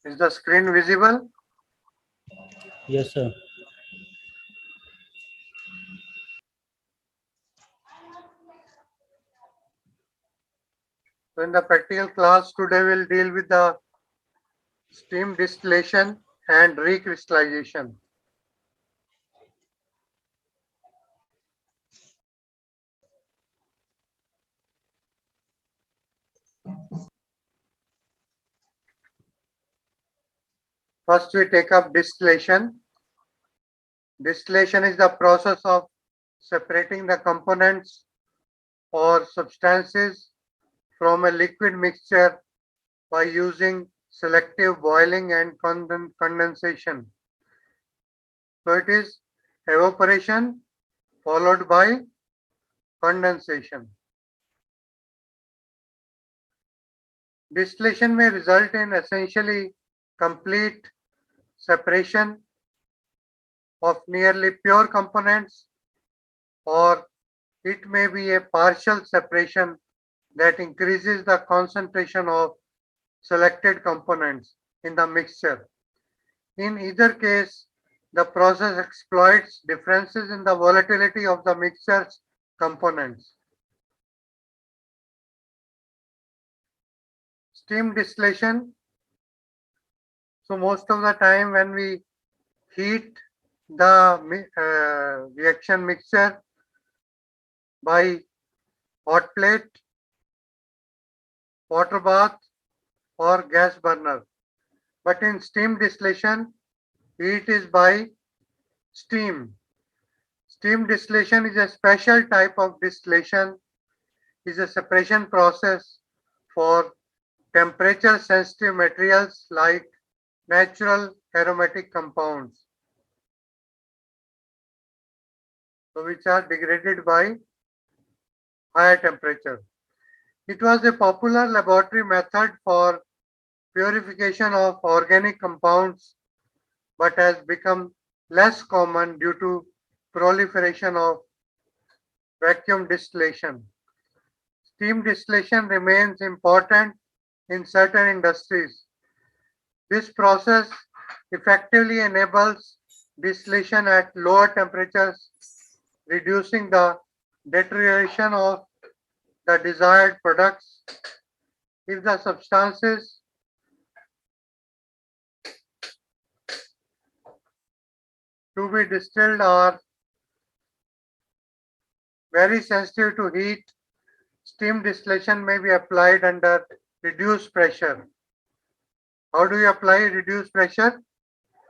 Is the screen visible? Yes, sir. So in the practical class today we'll deal with the steam distillation and recrystallization. First we take up distillation. Distillation is the process of separating the components or substances from a liquid mixture by using selective boiling and condensation. So it is evaporation followed by condensation. Distillation may result in essentially complete separation of nearly pure components, or it may be a partial separation that increases the concentration of selected components in the mixture. In either case, the process exploits differences in the volatility of the mixture's components. Steam distillation. So most of the time when we heat the reaction mixture by hot plate, water bath or gas burner. But in steam distillation, heat is by steam. Steam distillation is a special type of distillation, is a separation process for temperature sensitive materials like natural aromatic compounds, so which are degraded by higher temperature. It was a popular laboratory method for purification of organic compounds but has become less common due to proliferation of vacuum distillation. Steam distillation remains important in certain industries. This process effectively enables distillation at lower temperatures, reducing the deterioration of the desired products. If the substances to be distilled are very sensitive to heat, steam distillation may be applied under reduced pressure. How do you apply reduced pressure?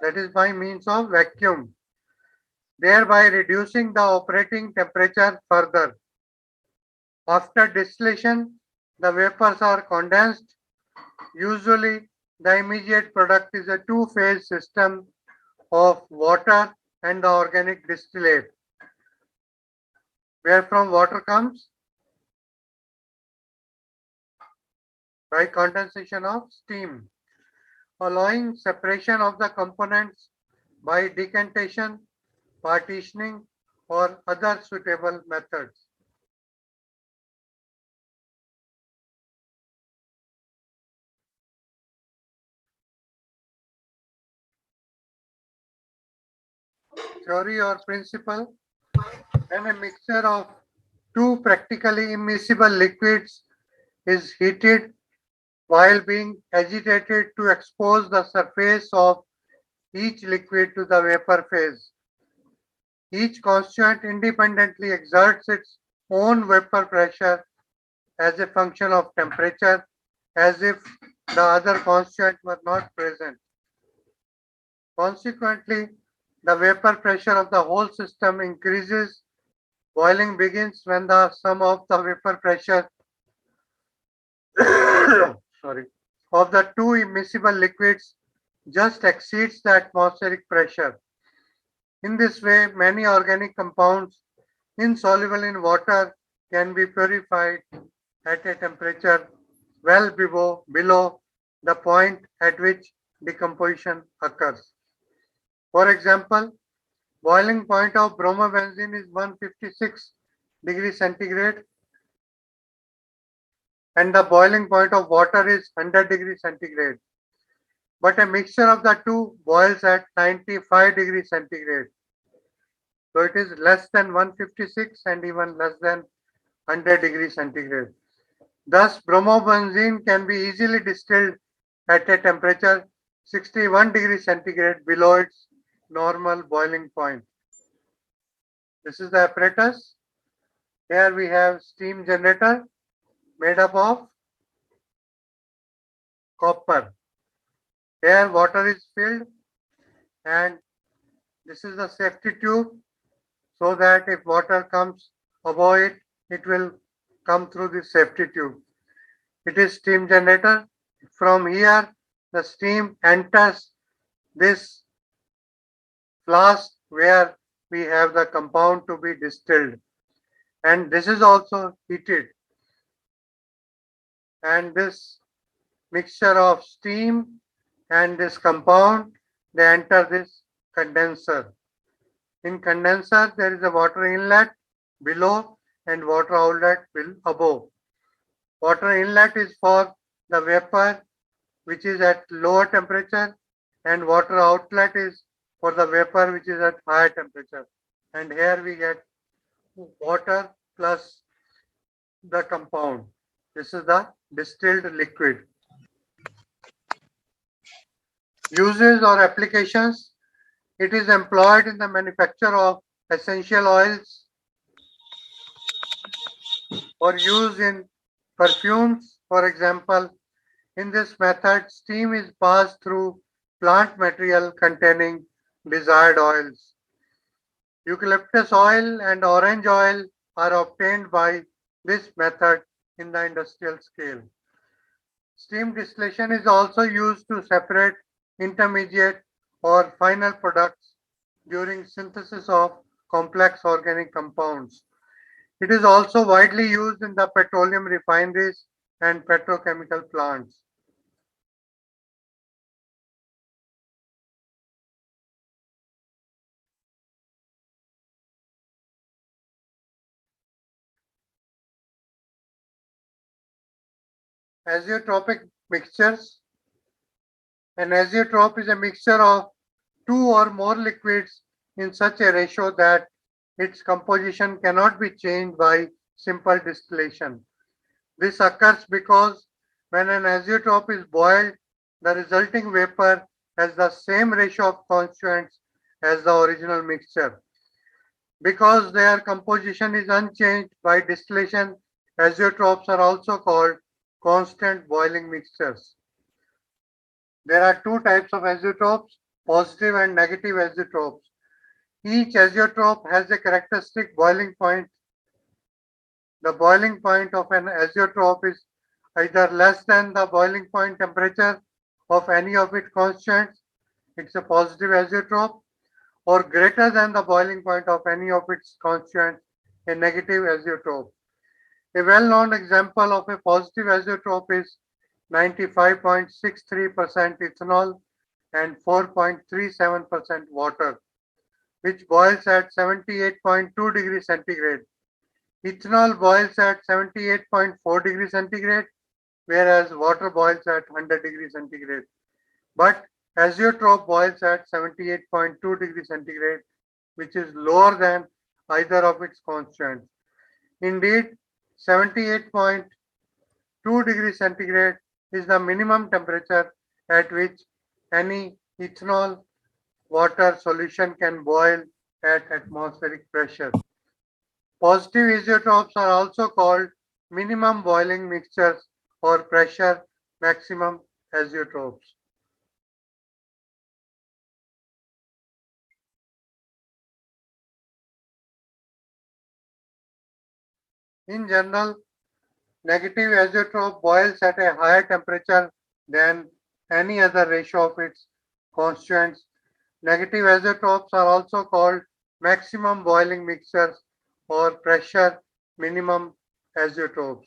That is by means of vacuum, thereby reducing the operating temperature further. After distillation, the vapors are condensed. Usually, the immediate product is a two-phase system of water and the organic distillate. Where from water comes? By condensation of steam, allowing separation of the components by decantation, partitioning, or other suitable methods. Theory or principle: when a mixture of two practically immiscible liquids is heated while being agitated to expose the surface of each liquid to the vapor phase. Each constituent independently exerts its own vapor pressure as a function of temperature, as if the other constituent were not present. Consequently, the vapor pressure of the whole system increases. Boiling begins when the sum of the vapor pressure sorry, of the two immiscible liquids just exceeds the atmospheric pressure. In this way, many organic compounds insoluble in water can be purified at a temperature well below the point at which decomposition occurs. For example, boiling point of bromobenzene is 156 degrees centigrade and the boiling point of water is 100 degrees centigrade. but a mixture of the two boils at 95 degrees centigrade. So it is less than 156 and even less than 100 degrees centigrade. Thus, bromobenzene can be easily distilled at a temperature 61 degrees centigrade below its normal boiling point. This is the apparatus. Here we have steam generator made up of copper. Here water is filled and this is the safety tube so that if water comes above it, it will come through the safety tube. It is steam generator. From here, the steam enters this flask where we have the compound to be distilled. And this is also heated. And this mixture of steam and this compound, they enter this condenser. In condenser, there is a water inlet below and water outlet above. Water inlet is for the vapor which is at lower temperature and water outlet is for the vapor which is at higher temperature. And here we get water plus the compound. This is the distilled liquid. Uses or applications. It is employed in the manufacture of essential oils or used in perfumes. For example, in this method, steam is passed through plant material containing desired oils. Eucalyptus oil and orange oil are obtained by this method in the industrial scale. Steam distillation is also used to separate intermediate or final products during synthesis of complex organic compounds. It is also widely used in the petroleum refineries and petrochemical plants. Azeotropic mixtures. An azeotrope is a mixture of two or more liquids in such a ratio that its composition cannot be changed by simple distillation. This occurs because when an azeotrope is boiled, the resulting vapor has the same ratio of constituents as the original mixture. Because their composition is unchanged by distillation, azeotropes are also called constant boiling mixtures. There are two types of azeotropes, positive and negative azeotropes. Each azeotrope has a characteristic boiling point. The boiling point of an azeotrope is either less than the boiling point temperature of any of its constituents, it's a positive azeotrope, or greater than the boiling point of any of its constituents, a negative azeotrope. A well-known example of a positive azeotrope is 95.63% ethanol and 4.37% water, which boils at 78.2 degrees centigrade. Ethanol boils at 78.4 degrees centigrade, whereas water boils at 100 degrees centigrade. But azeotrope boils at 78.2 degrees centigrade, which is lower than either of its constituents. Indeed, 78.2 degrees centigrade is the minimum temperature at which any ethanol water solution can boil at atmospheric pressure. Positive azeotropes are also called minimum boiling mixtures or pressure maximum azeotropes. In general, negative azeotrope boils at a higher temperature than any other ratio of its constituents. Negative azeotropes are also called maximum boiling mixtures or pressure minimum azeotropes.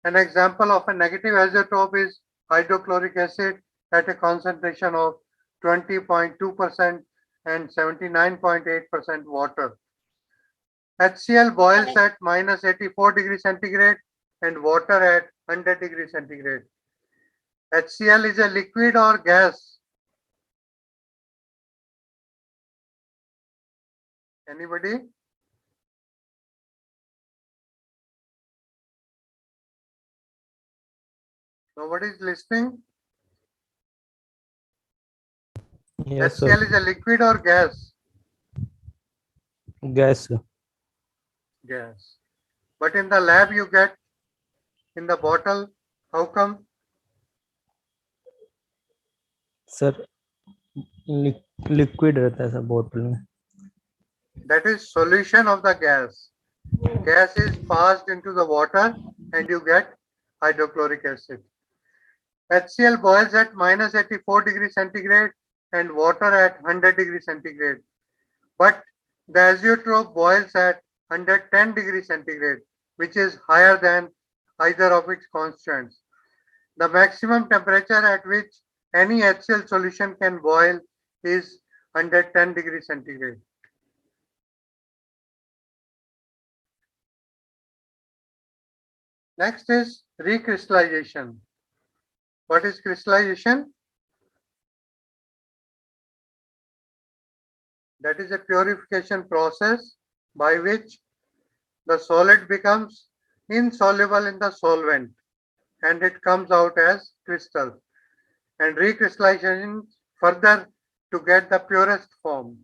An example of a negative azeotrope is hydrochloric acid at a concentration of 20.2% and 79.8% water. HCl boils at minus 84 degrees centigrade and water at 100 degrees centigrade. HCl is a liquid or gas? Anybody? Nobody is listening? Yes, HCl sir. is a liquid or gas? Gas, sir. Gas. But in the lab you get in the bottle. How come? Sir liquid रहता है sir बोतल में. That is solution of the gas. Gas is passed into the water and you get hydrochloric acid. HCl boils at minus 84 degrees centigrade and water at 100 degrees centigrade. But the azeotrope boils at 110 degrees centigrade, which is higher than either of its constants. The maximum temperature at which any HCl solution can boil is 110 degrees centigrade. Next is recrystallization. What is crystallization? That is a purification process by which the solid becomes insoluble in the solvent and it comes out as crystal. And recrystallization further to get the purest form.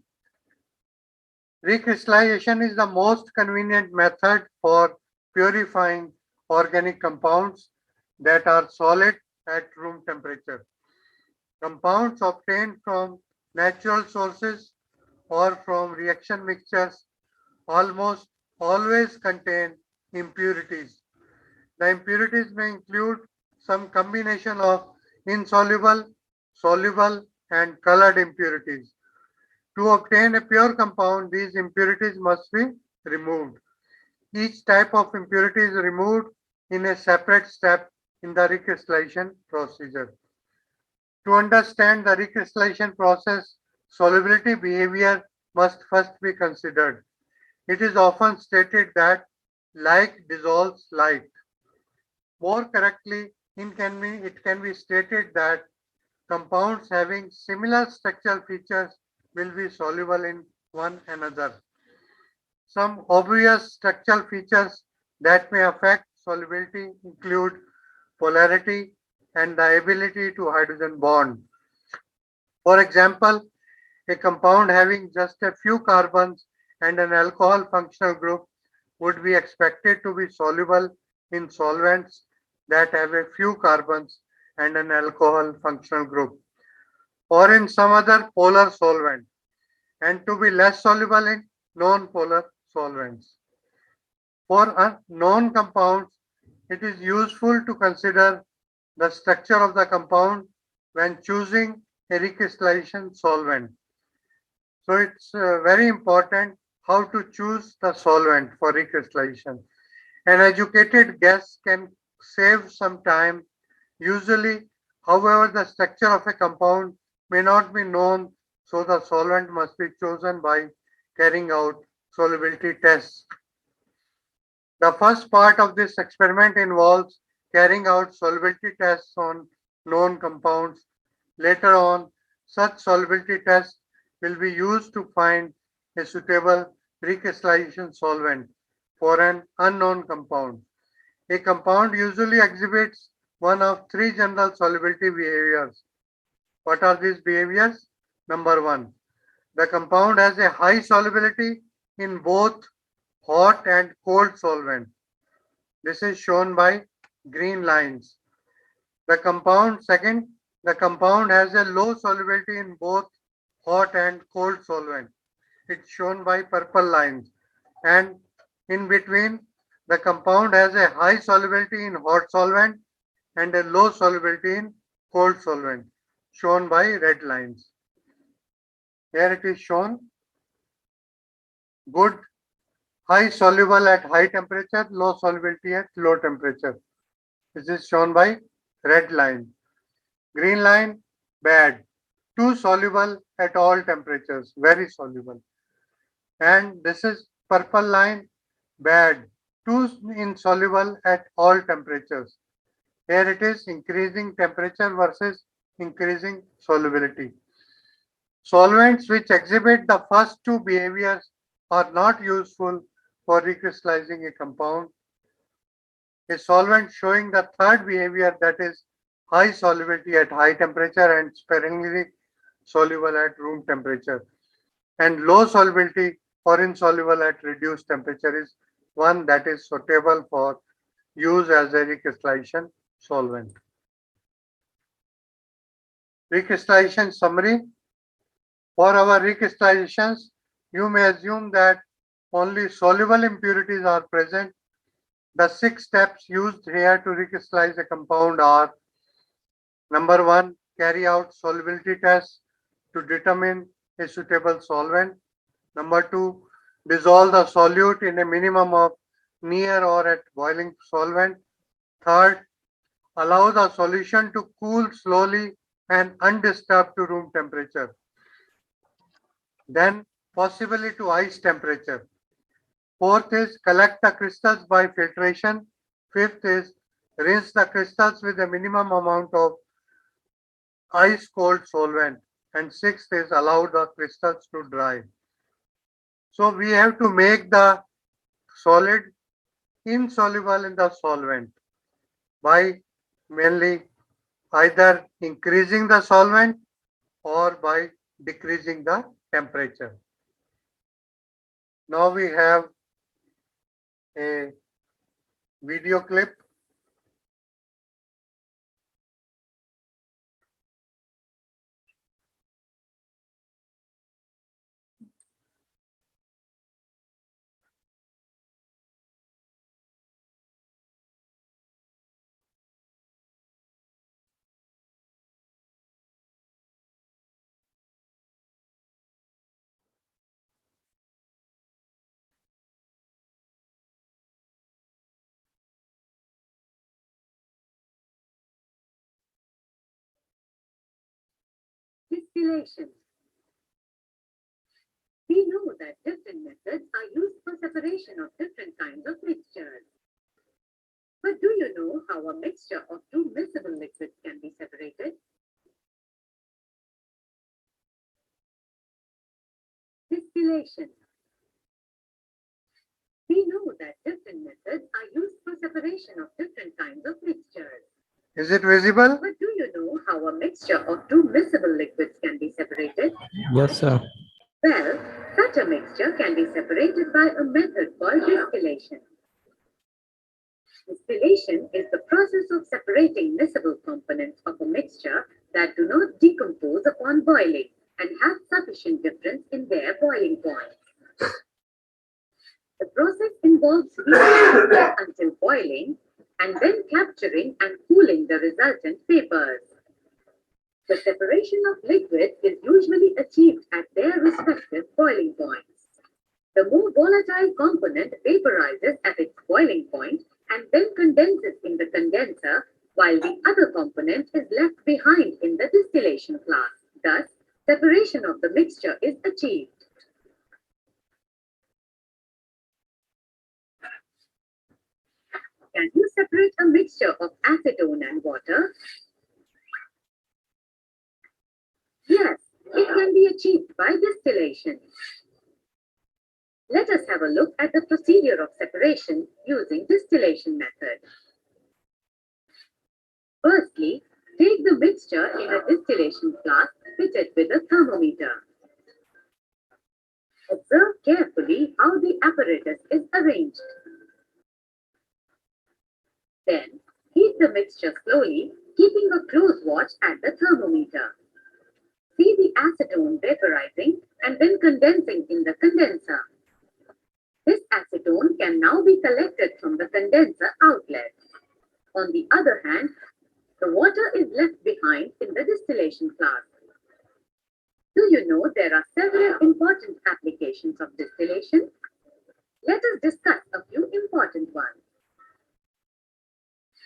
Recrystallization is the most convenient method for purifying organic compounds that are solid at room temperature. Compounds obtained from natural sources or from reaction mixtures almost always contain impurities. The impurities may include some combination of insoluble, soluble, and colored impurities. To obtain a pure compound, these impurities must be removed. Each type of impurity is removed in a separate step in the recrystallization procedure. To understand the recrystallization process, solubility behavior must first be considered. It is often stated that like dissolves like. More correctly, it can be stated that compounds having similar structural features will be soluble in one another. Some obvious structural features that may affect solubility include polarity and the ability to hydrogen bond. For example, a compound having just a few carbons and an alcohol functional group would be expected to be soluble in solvents that have a few carbons and an alcohol functional group, or in some other polar solvent, and to be less soluble in non-polar solvents. For known compounds, it is useful to consider the structure of the compound when choosing a recrystallization solvent. So it's very important how to choose the solvent for recrystallization. An educated guess can save some time. Usually, however, the structure of a compound may not be known, so the solvent must be chosen by carrying out solubility tests. The first part of this experiment involves carrying out solubility tests on known compounds. Later on, such solubility tests will be used to find a suitable recrystallization solvent for an unknown compound. A compound usually exhibits one of three general solubility behaviors. What are these behaviors? Number one, the compound has a high solubility in both hot and cold solvent. This is shown by green lines. Second, the compound has a low solubility in both hot and cold solvent. It's shown by purple lines. And in between, the compound has a high solubility in hot solvent and a low solubility in cold solvent, shown by red lines. Here it is shown good, high soluble at high temperature, low solubility at low temperature. This is shown by red line. Green line, bad. Too soluble at all temperatures, very soluble. And this is purple line, bad. Too insoluble at all temperatures. Here it is increasing temperature versus increasing solubility. Solvents which exhibit the first two behaviors are not useful for recrystallizing a compound. A solvent showing the third behavior, that is high solubility at high temperature and sparingly soluble at room temperature, and low solubility or insoluble at reduced temperature, is one that is suitable for use as a recrystallization solvent. Recrystallization summary. For our recrystallizations, you may assume that only soluble impurities are present. The 6 steps used here to recrystallize a compound are: number 1, carry out solubility tests to determine a suitable solvent. Number 2, dissolve the solute in a minimum of near or at boiling solvent. Third, allow the solution to cool slowly and undisturbed to room temperature. Then possibly to ice temperature. Fourth is collect the crystals by filtration. Fifth is rinse the crystals with a minimum amount of ice cold solvent. And sixth is allow the crystals to dry. So we have to make the solid insoluble in the solvent by mainly either increasing the solvent or by decreasing the temperature. Now we have a video clip. Distillation. We know that different methods are used for separation of different kinds of mixtures. But do you know how a mixture of two miscible liquids can be separated? Distillation. We know that different methods are used for separation of different kinds of mixtures. Is it visible? But do you know how a mixture of two miscible liquids can be separated? Yes, sir. Well, such a mixture can be separated by a method called distillation. Distillation is the process of separating miscible components of a mixture that do not decompose upon boiling and have sufficient difference in their boiling point. The process involves heating until boiling and then capturing and cooling the resultant vapors. The separation of liquids is usually achieved at their respective boiling points. The more volatile component vaporizes at its boiling point and then condenses in the condenser, while the other component is left behind in the distillation flask. Thus, separation of the mixture is achieved. Can you separate a mixture of acetone and water? Yes, it can be achieved by distillation. Let us have a look at the procedure of separation using distillation method. Firstly, take the mixture in a distillation flask fitted with a thermometer. Observe carefully how the apparatus is arranged. Then, heat the mixture slowly, keeping a close watch at the thermometer. See the acetone vaporizing and then condensing in the condenser. This acetone can now be collected from the condenser outlet. On the other hand, the water is left behind in the distillation flask. Do you know there are several important applications of distillation? Let us discuss a few important ones.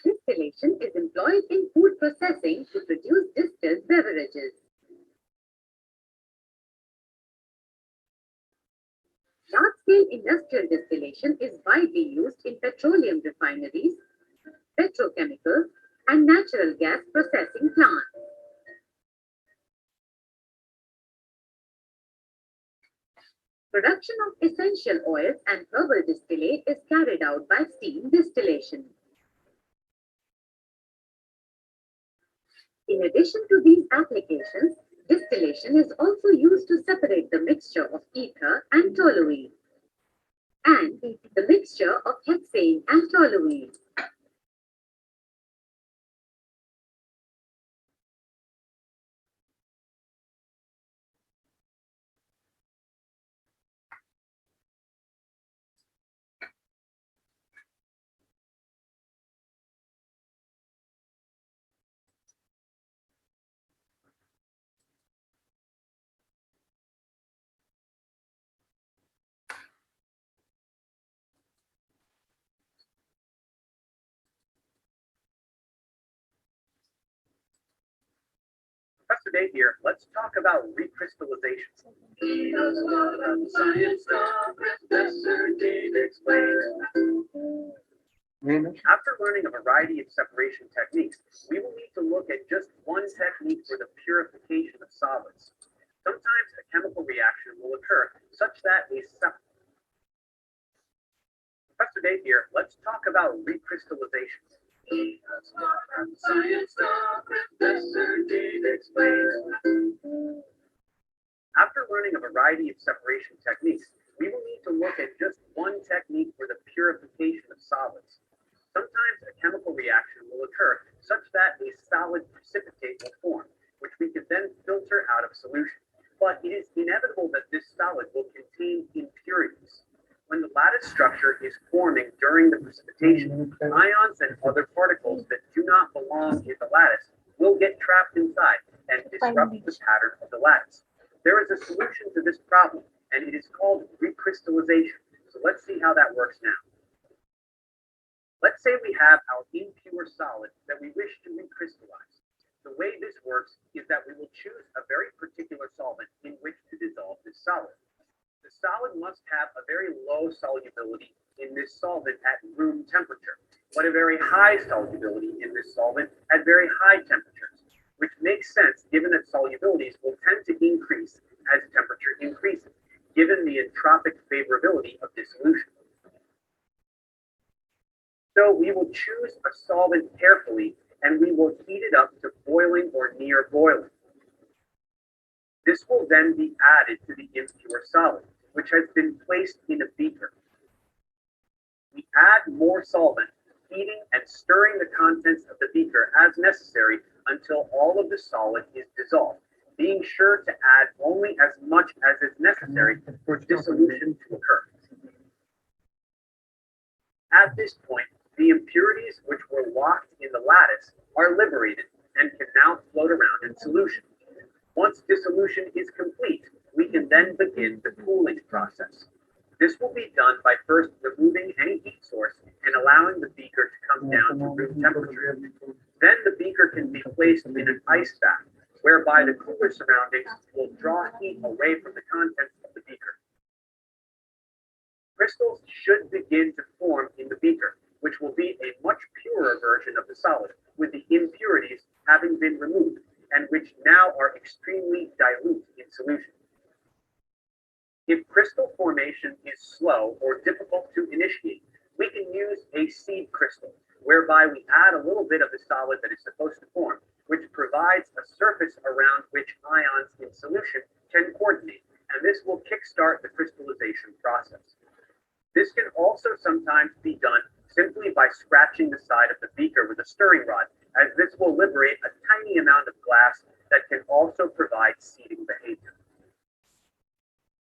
Distillation is employed in food processing to produce distilled beverages. Large-scale industrial distillation is widely used in petroleum refineries, petrochemicals, and natural gas processing plants. Production of essential oils and herbal distillate is carried out by steam distillation. In addition to these applications, distillation is also used to separate the mixture of ether and toluene, and the mixture of hexane and toluene. Professor Day here. Let's talk about recrystallization. He knows a lot about the science stuff. Professor Dave explains. After learning a variety of separation techniques, we will need to look at just one technique for the purification of solids. Sometimes a chemical reaction will occur such that Professor Dave here. Let's talk about recrystallization. He knows a lot about the science stuff. Professor Dave explains. After learning a variety of separation techniques, we will need to look at just one technique for the purification of solids. Sometimes a chemical reaction will occur such that a solid precipitate will form, which we can then filter out of solution. But it is inevitable that this solid will contain impurities. When the lattice structure is forming during the precipitation, ions and other particles that do not belong in the lattice will get trapped inside and disrupt the pattern of the lattice. There is a solution to this problem, and it is called recrystallization. So let's see how that works now. Let's say we have our impure solid that we wish to recrystallize. The way this works is that we will choose a very particular solvent in which to dissolve this solid. The solid must have a very low solubility in this solvent at room temperature, but a very high solubility in this solvent at very high temperatures, which makes sense given that solubilities will tend to increase as temperature increases, given the entropic favorability of dissolution. So we will choose a solvent carefully and we will heat it up to boiling or near boiling. This will then be added to the impure solid, which has been placed in a beaker. We add more solvent, heating and stirring the contents of the beaker as necessary until all of the solid is dissolved, being sure to add only as much as is necessary for dissolution to occur. At this point, the impurities which were locked in the lattice are liberated and can now float around in solution. Once dissolution is complete, we can then begin the cooling process. This will be done by first removing any heat source and allowing the beaker to come down to room temperature. Then the beaker can be placed in an ice bath, whereby the cooler surroundings will draw heat away from the contents of the beaker. Crystals should begin to form in the beaker, which will be a much purer version of the solid, with the impurities having been removed, and which now are extremely dilute in solution. If crystal formation is slow or difficult to initiate, we can use a seed crystal, whereby we add a little bit of the solid that is supposed to form, which provides a surface around which ions in solution can coordinate, and this will kickstart the crystallization process. This can also sometimes be done simply by scratching the side of the beaker with a stirring rod, as this will liberate a tiny amount of glass that can also provide seeding behavior.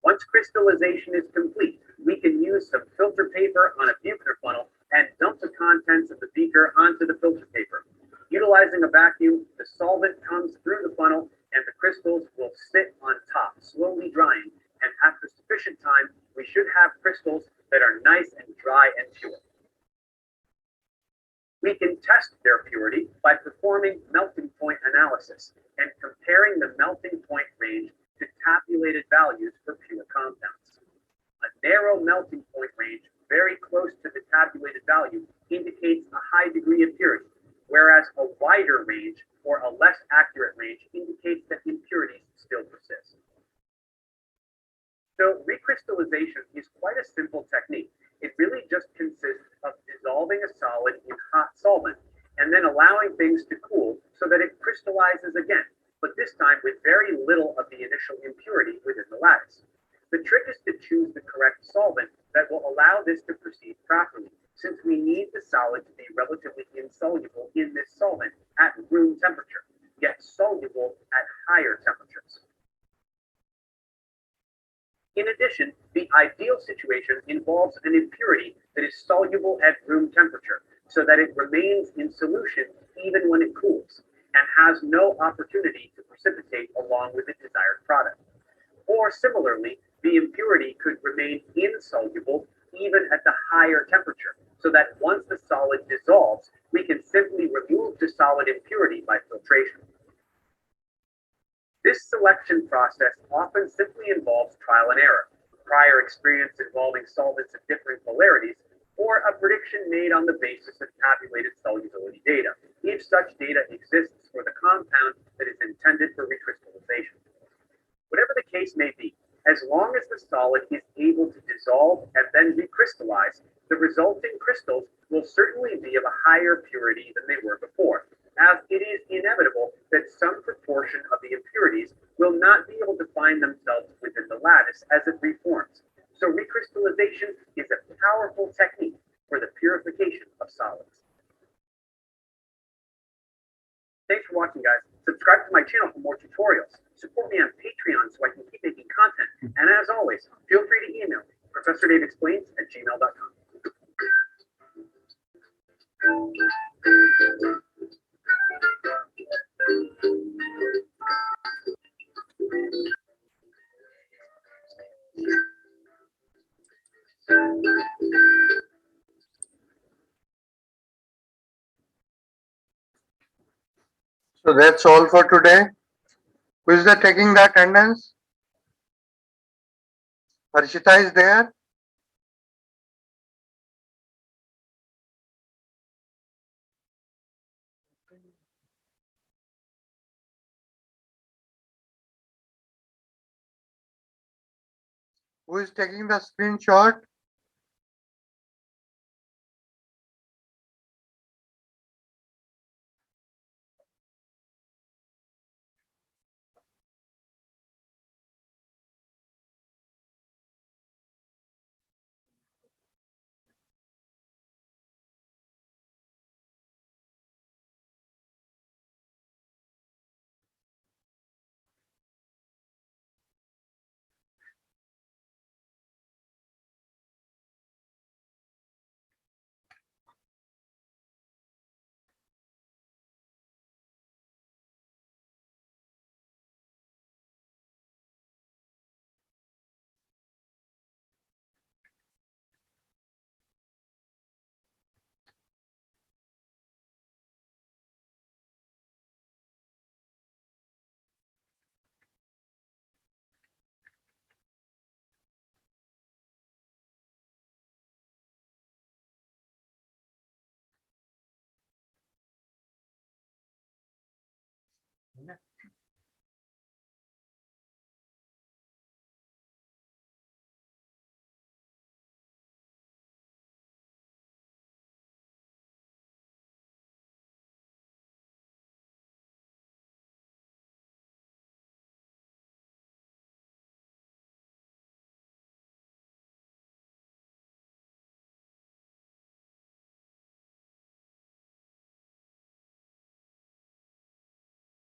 Once crystallization is complete, we can use some filter paper on a Buchner funnel and dump the contents of the beaker onto the filter paper. Utilizing a vacuum, the solvent comes through the funnel and the crystals will sit on top, slowly drying, and after sufficient time, we should have crystals that are nice and dry and pure. We can test their purity by performing melting point analysis and comparing the melting point range to tabulated values for pure compounds. A narrow melting point range very close to the tabulated value indicates a high degree of purity, whereas a accurate range indicates that impurities still persist. So recrystallization is quite a simple technique. It really just consists of dissolving a solid in hot solvent and then allowing things to cool so that it crystallizes again, but this time with very little of the initial impurity within the lattice. The trick is to choose the correct solvent that will allow this to proceed properly, since we need the solid to be relatively insoluble in this solvent at room temperature, yet soluble at higher temperatures. In addition, the ideal situation involves an impurity that is soluble at room temperature so that it remains in solution even when it cools and has no opportunity to precipitate along with the desired product. Or similarly, the impurity could remain insoluble even at the higher temperature so that once the solid dissolves, we can simply remove the solid impurity by filtration. This selection process often simply involves trial and error, prior experience involving solvents of different polarities, or a prediction made on the basis of tabulated solubility data, if such data exists for the compound that is intended for recrystallization. Whatever the case may be, as long as the solid is able to dissolve and then recrystallize, the resulting crystals will certainly be of a higher purity than they were before, as it is inevitable that some proportion of the impurities will not be able to find themselves within the lattice as it reforms. So recrystallization is a powerful technique for the purification of solids. Thanks for watching, guys. Subscribe to my channel for more tutorials. Support me on Patreon so I can keep making content. And as always, feel free to email me, ProfessorDaveExplains@gmail.com. So that's all for today. Who is taking the attendance? Harshita is there? Who is taking the screenshot?